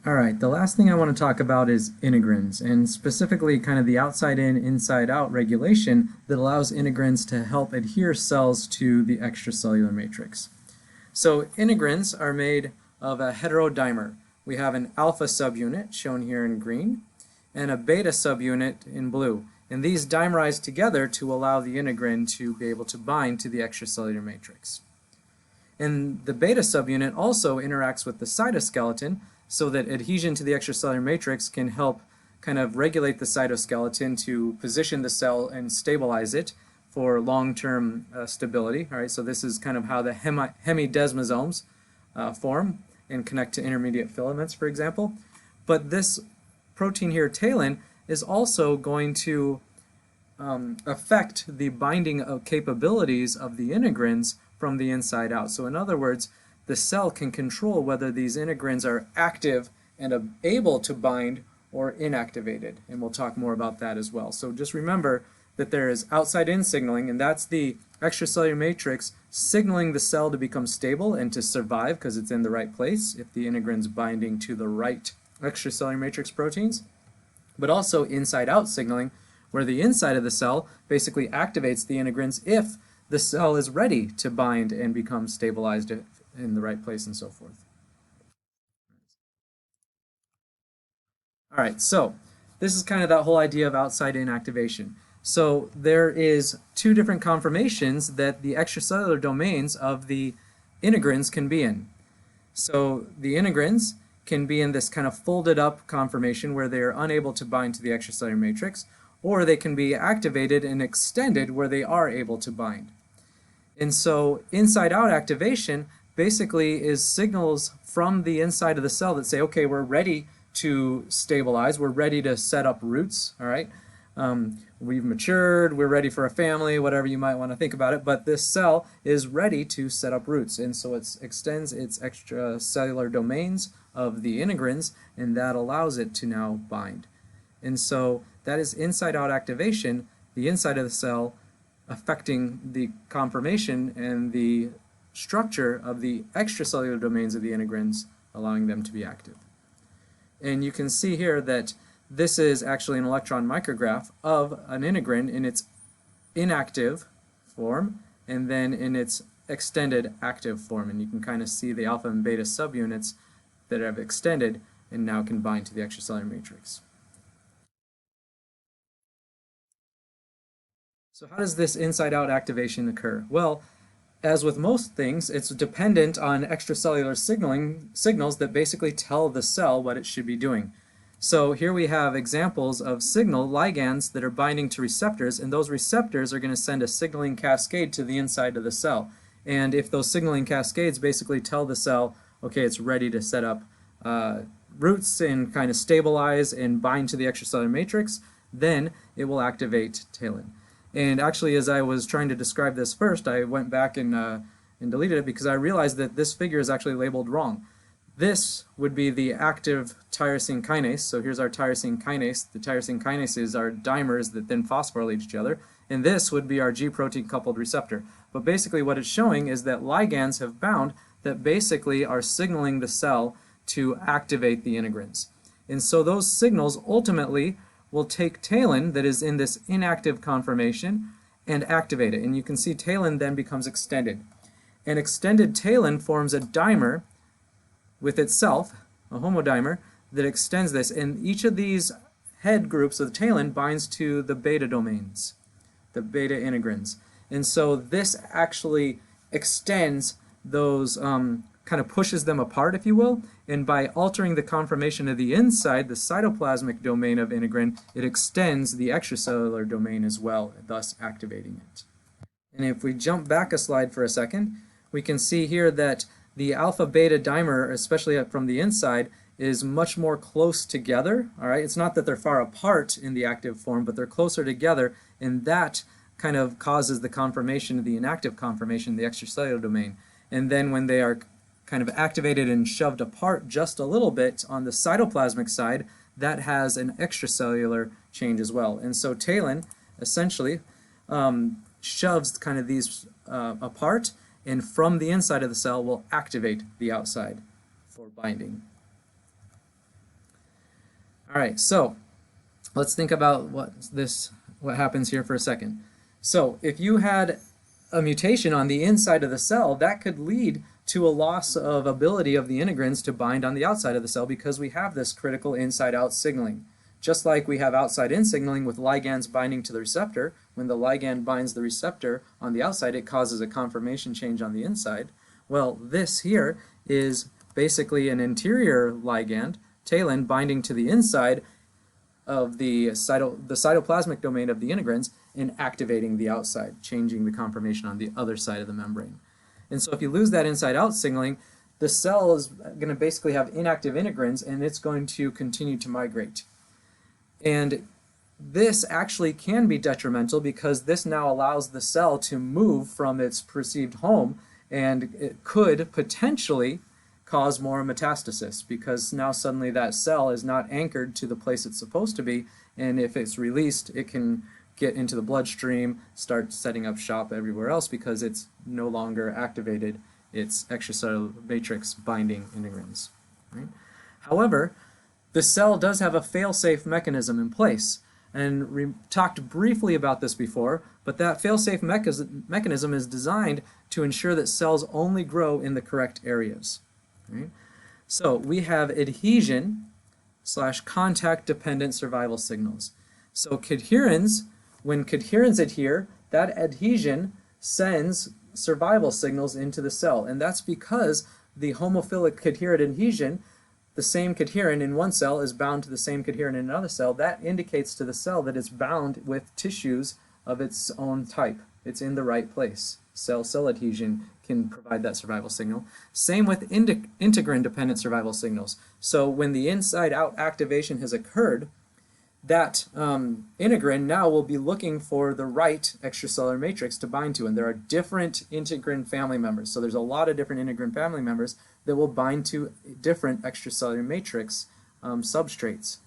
Alright, the last thing I want to talk about is integrins, and specifically kind of the outside-in, inside-out regulation that allows integrins to help adhere cells to the extracellular matrix. So integrins are made of a heterodimer. We have an alpha subunit, shown here in green, and a beta subunit in blue. And these dimerize together to allow the integrin to be able to bind to the extracellular matrix. And the beta subunit also interacts with the cytoskeleton so that adhesion to the extracellular matrix can help kind of regulate the cytoskeleton to position the cell and stabilize it for long-term stability. All right, so this is kind of how the hemidesmosomes form and connect to intermediate filaments, for example. But this protein here, talin, is also going to affect the binding capabilities of the integrins from the inside out. So in other words, the cell can control whether these integrins are active and able to bind or inactivated, and we'll talk more about that as well. So just remember that there is outside-in signaling, and that's the extracellular matrix signaling the cell to become stable and to survive because it's in the right place if the integrin's binding to the right extracellular matrix proteins, but also inside-out signaling where the inside of the cell basically activates the integrins if the cell is ready to bind and become stabilized in the right place and so forth. Alright, so this is kind of that whole idea of outside-in activation. So there is two different conformations that the extracellular domains of the integrins can be in. So the integrins can be in this kind of folded up conformation where they are unable to bind to the extracellular matrix, or they can be activated and extended where they are able to bind. And so inside-out activation basically is signals from the inside of the cell that say, okay, we're ready to stabilize, we're ready to set up roots, all right? We've matured, we're ready for a family, whatever you might want to think about it, but this cell is ready to set up roots, and so it extends its extracellular domains of the integrins, and that allows it to now bind. And so that is inside-out activation, the inside of the cell affecting the conformation and the structure of the extracellular domains of the integrins, allowing them to be active. And you can see here that this is actually an electron micrograph of an integrin in its inactive form and then in its extended active form. And you can kind of see the alpha and beta subunits that have extended and now can bind to the extracellular matrix. So how does this inside-out activation occur? Well, as with most things, it's dependent on extracellular signals that basically tell the cell what it should be doing. So here we have examples of signal ligands that are binding to receptors, and those receptors are going to send a signaling cascade to the inside of the cell. And if those signaling cascades basically tell the cell, okay, it's ready to set up roots and kind of stabilize and bind to the extracellular matrix, then it will activate talin. And actually, as I was trying to describe this first, I went back and deleted it because I realized that this figure is actually labeled wrong. This would be the active tyrosine kinase. So here's our tyrosine kinase. The tyrosine kinases are dimers that then phosphorylate each other. And this would be our G protein coupled receptor. But basically what it's showing is that ligands have bound that basically are signaling the cell to activate the integrins. And so those signals ultimately will take talin that is in this inactive conformation and activate it. And you can see talin then becomes extended. And extended talin forms a dimer with itself, a homodimer, that extends this. And each of these head groups of talin binds to the beta domains, the beta integrins. And so this actually extends those, kind of pushes them apart, if you will, and by altering the conformation of the inside, the cytoplasmic domain of integrin, it extends the extracellular domain as well, thus activating it. And if we jump back a slide for a second, we can see here that the alpha-beta dimer, especially from the inside, is much more close together. All right, it's not that they're far apart in the active form, but they're closer together, and that kind of causes the conformation of the inactive conformation, the extracellular domain. And then when they are kind of activated and shoved apart just a little bit on the cytoplasmic side, that has an extracellular change as well. And so talin essentially shoves kind of these apart, and from the inside of the cell will activate the outside for binding. All right, so let's think about what happens here for a second. So if you had a mutation on the inside of the cell, that could lead to a loss of ability of the integrins to bind on the outside of the cell because we have this critical inside-out signaling. Just like we have outside-in signaling with ligands binding to the receptor, when the ligand binds the receptor on the outside, it causes a conformation change on the inside. Well, this here is basically an interior ligand, talin, binding to the inside of the cytoplasmic domain of the integrins and activating the outside, changing the conformation on the other side of the membrane. And so if you lose that inside-out signaling, the cell is going to basically have inactive integrins and it's going to continue to migrate. And this actually can be detrimental because this now allows the cell to move from its perceived home, and it could potentially cause more metastasis because now suddenly that cell is not anchored to the place it's supposed to be, and if it's released it can get into the bloodstream, start setting up shop everywhere else because it's no longer activated its extracellular matrix binding integrins. Right? However, the cell does have a fail-safe mechanism in place, and we talked briefly about this before, but that fail-safe mechanism is designed to ensure that cells only grow in the correct areas. Right? So we have adhesion/contact-dependent survival signals. So cadherins, when cadherins adhere, that adhesion sends survival signals into the cell, and that's because the homophilic cadherin adhesion, the same cadherin in one cell is bound to the same cadherin in another cell. That indicates to the cell that it's bound with tissues of its own type. It's in the right place. Cell-cell adhesion can provide that survival signal. Same with integrin-dependent survival signals. So when the inside-out activation has occurred, that integrin now will be looking for the right extracellular matrix to bind to, and there are different integrin family members. So there's a lot of different integrin family members that will bind to different extracellular matrix substrates.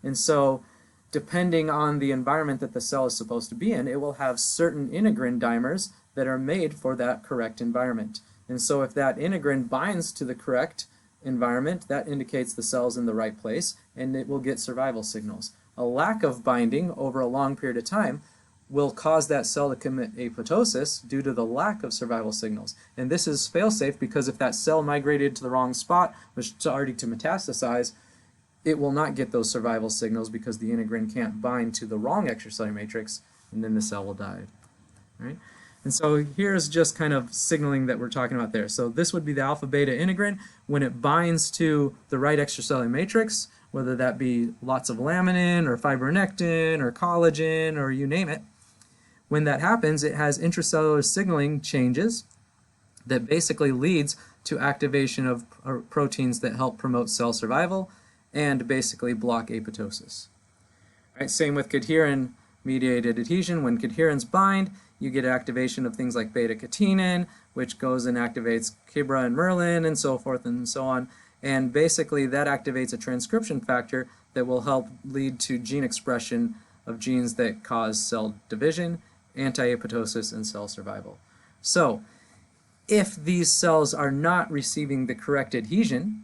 And so depending on the environment that the cell is supposed to be in, it will have certain integrin dimers that are made for that correct environment. And so if that integrin binds to the correct environment, that indicates the cell's in the right place, and it will get survival signals. A lack of binding over a long period of time will cause that cell to commit apoptosis due to the lack of survival signals. And this is fail-safe because if that cell migrated to the wrong spot, which is already to metastasize, it will not get those survival signals because the integrin can't bind to the wrong extracellular matrix, and then the cell will die. Right? And so here's just kind of signaling that we're talking about there. So this would be the alpha-beta integrin. When it binds to the right extracellular matrix, whether that be lots of laminin or fibronectin or collagen or you name it, when that happens, it has intracellular signaling changes that basically leads to activation of proteins that help promote cell survival and basically block apoptosis. Right, same with cadherin-mediated adhesion. When cadherins bind, you get activation of things like beta-catenin, which goes and activates Kibra and Merlin and so forth and so on. And basically that activates a transcription factor that will help lead to gene expression of genes that cause cell division, anti-apoptosis, and cell survival. So if these cells are not receiving the correct adhesion,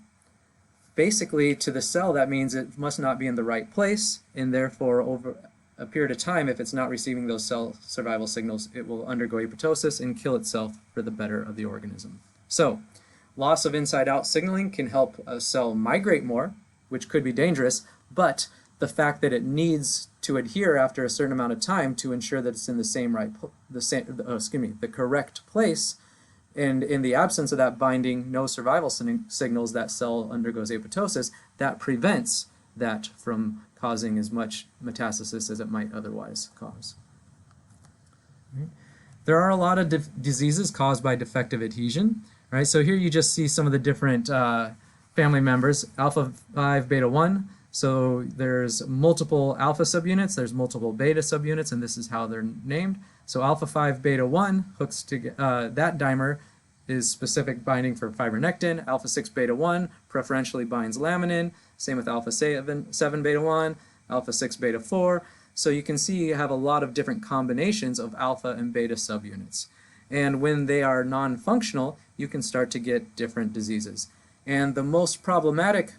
basically to the cell that means it must not be in the right place, and therefore over a period of time, if it's not receiving those cell survival signals, it will undergo apoptosis and kill itself for the better of the organism. So loss of inside-out signaling can help a cell migrate more, which could be dangerous, but the fact that it needs to adhere after a certain amount of time to ensure that it's in the correct place, and in the absence of that binding, no survival signals, that cell undergoes apoptosis, that prevents that from causing as much metastasis as it might otherwise cause. There are a lot of diseases caused by defective adhesion. Right, so here you just see some of the different family members. Alpha 5 beta 1, so there's multiple alpha subunits, there's multiple beta subunits, and this is how they're named. So alpha 5 beta 1 hooks to that dimer is specific binding for fibronectin. Alpha 6 beta 1 preferentially binds laminin. Same with alpha 7 beta 1, alpha 6 beta 4. So you can see you have a lot of different combinations of alpha and beta subunits. And when they are non-functional, you can start to get different diseases. And the most problematic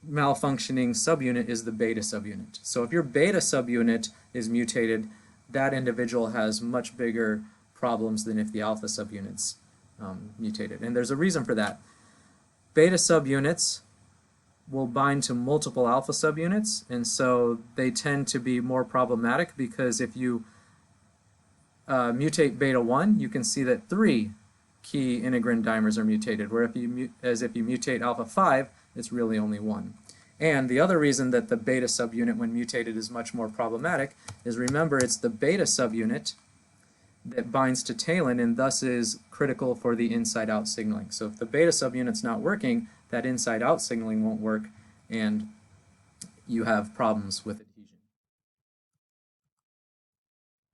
malfunctioning subunit is the beta subunit. So if your beta subunit is mutated, that individual has much bigger problems than if the alpha subunit's mutated. And there's a reason for that. Beta subunits will bind to multiple alpha subunits, and so they tend to be more problematic because if you mutate beta 1, you can see that 3 key integrin dimers are mutated, where if you mutate alpha 5, it's really only 1. And the other reason that the beta subunit when mutated is much more problematic is, remember, it's the beta subunit that binds to talin and thus is critical for the inside-out signaling. So if the beta subunit's not working, that inside-out signaling won't work and you have problems with adhesion.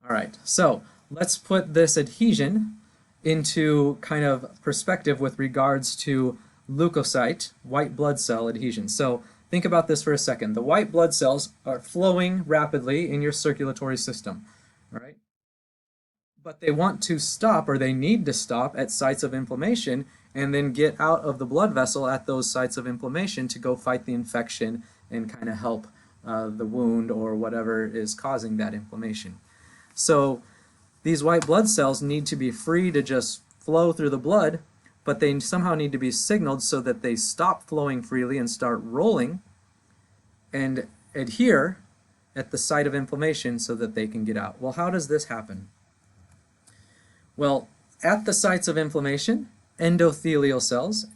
All right, so let's put this adhesion into kind of perspective with regards to leukocyte, white blood cell adhesion. So think about this for a second. The white blood cells are flowing rapidly in your circulatory system, all right? But they want to stop, or they need to stop, at sites of inflammation and then get out of the blood vessel at those sites of inflammation to go fight the infection and kind of help the wound or whatever is causing that inflammation. So these white blood cells need to be free to just flow through the blood, but they somehow need to be signaled so that they stop flowing freely and start rolling and adhere at the site of inflammation so that they can get out. Well, how does this happen? Well, at the sites of inflammation, endothelial cells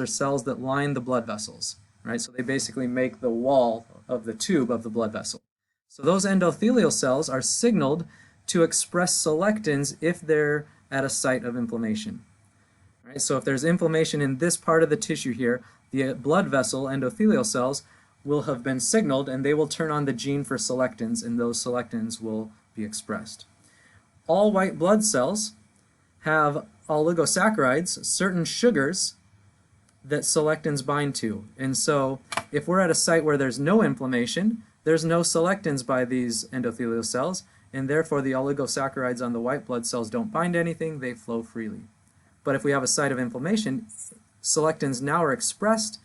are cells that line the blood vessels, right? So they basically make the wall of the tube of the blood vessel. So those endothelial cells are signaled to express selectins if they're at a site of inflammation. Right? So if there's inflammation in this part of the tissue here, the blood vessel endothelial cells will have been signaled and they will turn on the gene for selectins, and those selectins will be expressed. All white blood cells have oligosaccharides, certain sugars that selectins bind to. And so if we're at a site where there's no inflammation, there's no selectins by these endothelial cells, and therefore the oligosaccharides on the white blood cells don't bind to anything, they flow freely. But if we have a site of inflammation, selectins now are expressed,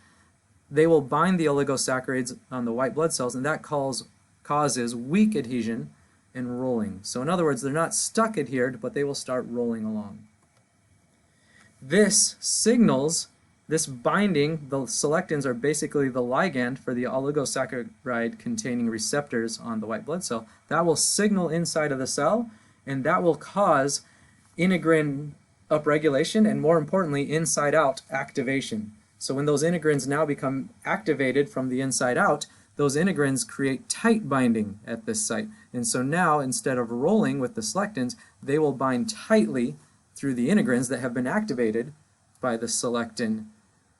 they will bind the oligosaccharides on the white blood cells, and that causes weak adhesion and rolling. So in other words, they're not stuck adhered, but they will start rolling along. This signals, this binding, the selectins are basically the ligand for the oligosaccharide containing receptors on the white blood cell. That will signal inside of the cell, and that will cause integrin upregulation and, more importantly, inside out activation. So when those integrins now become activated from the inside out, those integrins create tight binding at this site. And so now, instead of rolling with the selectins, they will bind tightly through the integrins that have been activated by the selectin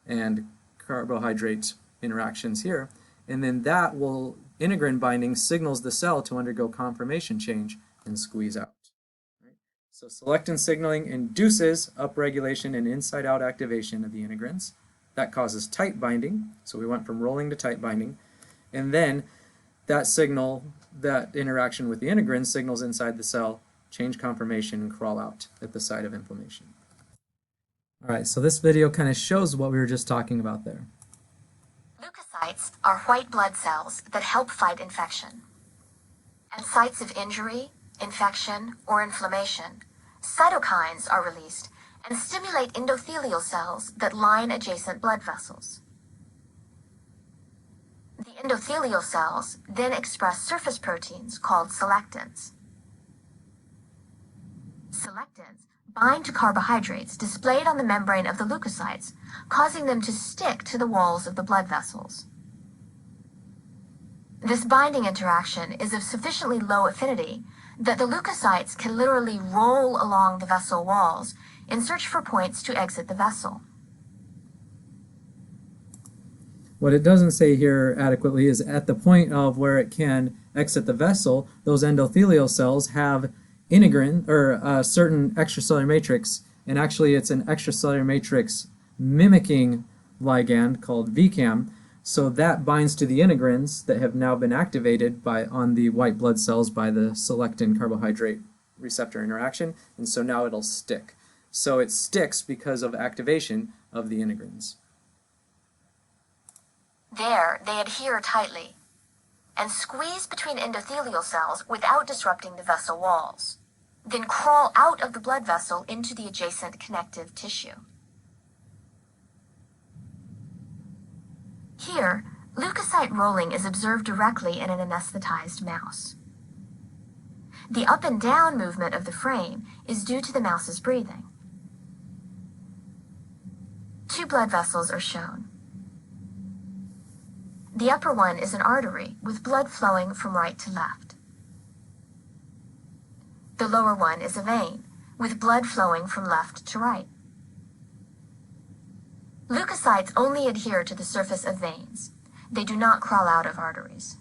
and carbohydrate interactions here. And then that will, integrin binding signals the cell to undergo conformation change and squeeze out. Right? So selectin signaling induces upregulation and inside-out activation of the integrins. That causes tight binding. So we went from rolling to tight binding. And then that signal, that interaction with the integrin signals inside the cell, change conformation, and crawl out at the site of inflammation. All right, so this video kind of shows what we were just talking about there. Leukocytes are white blood cells that help fight infection. At sites of injury, infection, or inflammation, cytokines are released and stimulate endothelial cells that line adjacent blood vessels. The endothelial cells then express surface proteins called selectins. Selectins bind to carbohydrates displayed on the membrane of the leukocytes, causing them to stick to the walls of the blood vessels. This binding interaction is of sufficiently low affinity that the leukocytes can literally roll along the vessel walls in search for points to exit the vessel. What it doesn't say here adequately is at the point of where it can exit the vessel, those endothelial cells have integrin, or a certain extracellular matrix, and actually it's an extracellular matrix mimicking ligand called VCAM, so that binds to the integrins that have now been activated on the white blood cells by the selectin carbohydrate receptor interaction, and so now it'll stick. So it sticks because of activation of the integrins. There, they adhere tightly and squeeze between endothelial cells without disrupting the vessel walls, then crawl out of the blood vessel into the adjacent connective tissue. Here, leukocyte rolling is observed directly in an anesthetized mouse. The up and down movement of the frame is due to the mouse's breathing. Two blood vessels are shown. The upper one is an artery with blood flowing from right to left. The lower one is a vein with blood flowing from left to right. Leukocytes only adhere to the surface of veins. They do not crawl out of arteries.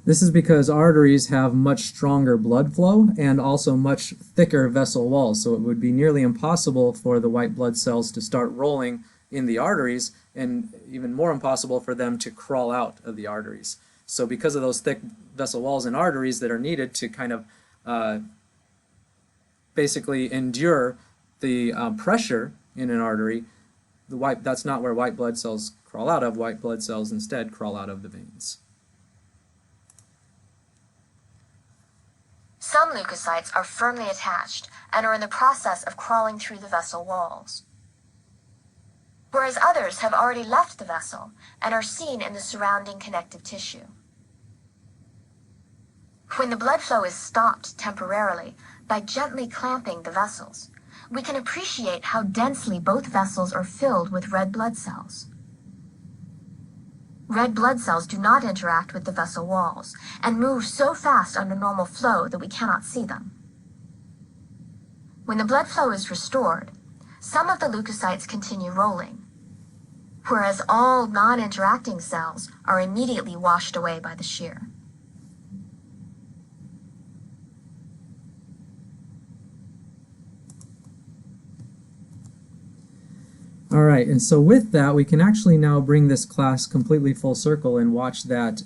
This is because arteries have much stronger blood flow and also much thicker vessel walls, so it would be nearly impossible for the white blood cells to start rolling in the arteries, and even more impossible for them to crawl out of the arteries. So because of those thick vessel walls and arteries that are needed to kind of basically endure the pressure in an artery, that's not where white blood cells crawl out of. White blood cells instead crawl out of the veins. Some leukocytes are firmly attached and are in the process of crawling through the vessel walls, whereas others have already left the vessel and are seen in the surrounding connective tissue. When the blood flow is stopped temporarily by gently clamping the vessels, we can appreciate how densely both vessels are filled with red blood cells. Red blood cells do not interact with the vessel walls and move so fast under normal flow that we cannot see them. When the blood flow is restored, some of the leukocytes continue rolling, whereas all non-interacting cells are immediately washed away by the shear. All right, and so with that, we can actually now bring this class completely full circle and watch that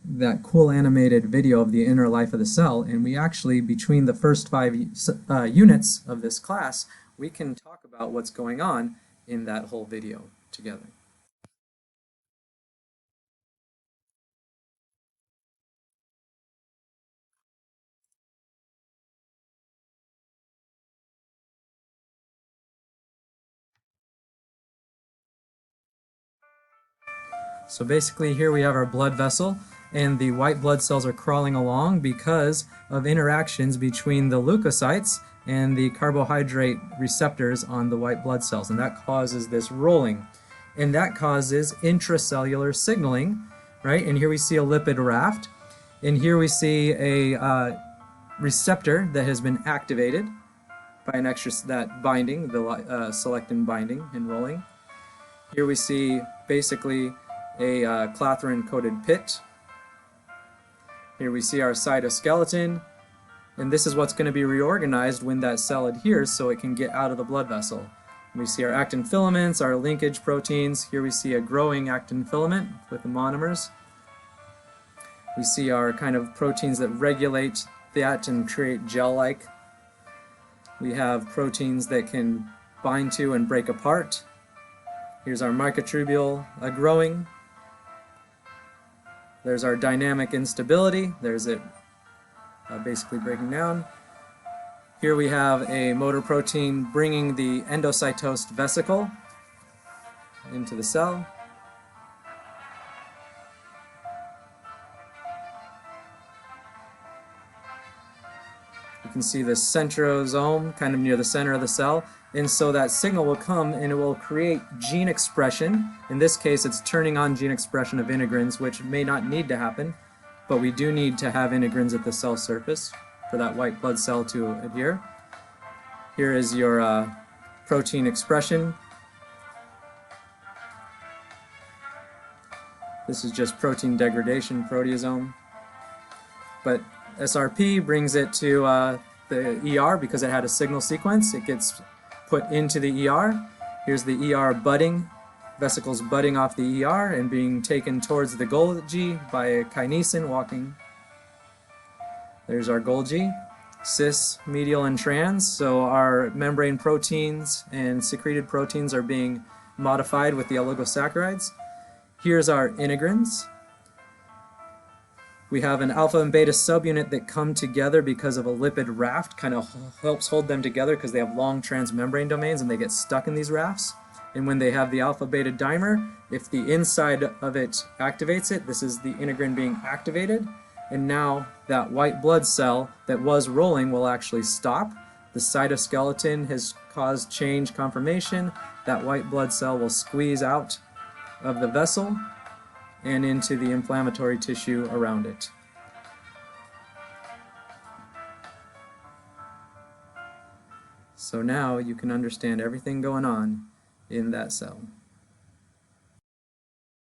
that cool animated video of the inner life of the cell. And we actually, between the first 5 units of this class, we can talk about what's going on in that whole video together. So basically here we have our blood vessel, and the white blood cells are crawling along because of interactions between the leukocytes and the carbohydrate receptors on the white blood cells, and that causes this rolling, and that causes intracellular signaling, right? And here we see a lipid raft, and here we see a receptor that has been activated by an that binding, the selectin binding and rolling. Here we see basically a clathrin-coated pit. Here we see our cytoskeleton, and this is what's going to be reorganized when that cell adheres so it can get out of the blood vessel. We see our actin filaments, our linkage proteins. Here we see a growing actin filament with the monomers. We see our kind of proteins that regulate that and create gel-like. We have proteins that can bind to and break apart. Here's our microtubule growing. There's our dynamic instability. There's it basically breaking down. Here we have a motor protein bringing the endocytosed vesicle into the cell. You can see the centrosome kind of near the center of the cell, and so that signal will come and it will create gene expression. In this case, it's turning on gene expression of integrins, which may not need to happen, but we do need to have integrins at the cell surface for that white blood cell to adhere. Here is your protein expression. This is just protein degradation, proteasome. But SRP brings it to the ER because it had a signal sequence. It gets put into the ER. Here's the ER budding, vesicles budding off the ER and being taken towards the Golgi by a kinesin walking. There's our Golgi, cis, medial, and trans. So our membrane proteins and secreted proteins are being modified with the oligosaccharides. Here's our integrins. We have an alpha and beta subunit that come together because of a lipid raft, kind of helps hold them together because they have long transmembrane domains and they get stuck in these rafts. And when they have the alpha beta dimer, if the inside of it activates it, this is the integrin being activated, and now that white blood cell that was rolling will actually stop. The cytoskeleton has caused change conformation. That white blood cell will squeeze out of the vessel and into the inflammatory tissue around it. So now you can understand everything going on in that cell.